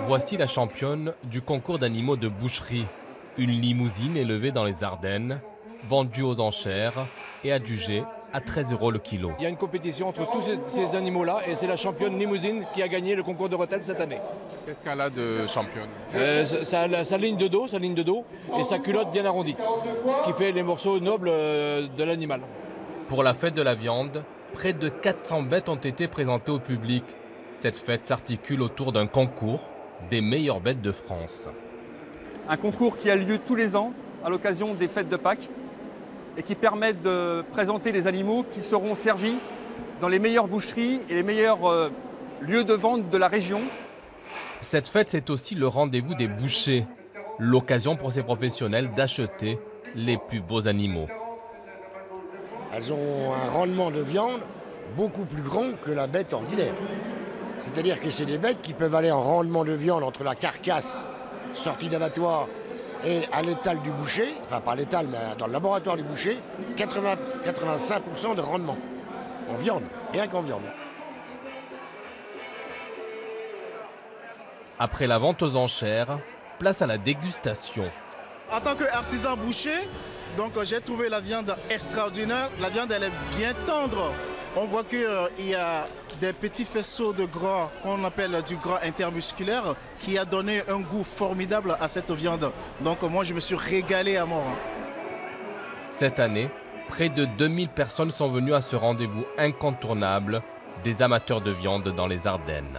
Voici la championne du concours d'animaux de boucherie. Une limousine élevée dans les Ardennes, vendue aux enchères et adjugée à 13 € le kilo. Il y a une compétition entre tous ces animaux-là et c'est la championne limousine qui a gagné le concours de Rethel cette année. Qu'est-ce qu'elle a de championne? Sa ligne de dos et sa culotte bien arrondie, ce qui fait les morceaux nobles de l'animal. Pour la fête de la viande, près de 400 bêtes ont été présentées au public. Cette fête s'articule autour d'un concours des meilleures bêtes de France. Un concours qui a lieu tous les ans à l'occasion des fêtes de Pâques et qui permet de présenter les animaux qui seront servis dans les meilleures boucheries et les meilleurs lieux de vente de la région. Cette fête, c'est aussi le rendez-vous des bouchers, l'occasion pour ces professionnels d'acheter les plus beaux animaux. Elles ont un rendement de viande beaucoup plus grand que la bête ordinaire. C'est-à-dire que c'est des bêtes qui peuvent aller en rendement de viande entre la carcasse sortie d'abattoir et à l'étal du boucher, enfin pas à l'étal mais dans le laboratoire du boucher, 80-85% de rendement en viande, rien qu'en viande. Après la vente aux enchères, place à la dégustation. En tant qu'artisan boucher, donc j'ai trouvé la viande extraordinaire. La viande elle est bien tendre. On voit qu'il y a des petits faisceaux de gras qu'on appelle du gras intermusculaire qui a donné un goût formidable à cette viande. Donc moi je me suis régalé à mort. Cette année, près de 2000 personnes sont venues à ce rendez-vous incontournable des amateurs de viande dans les Ardennes.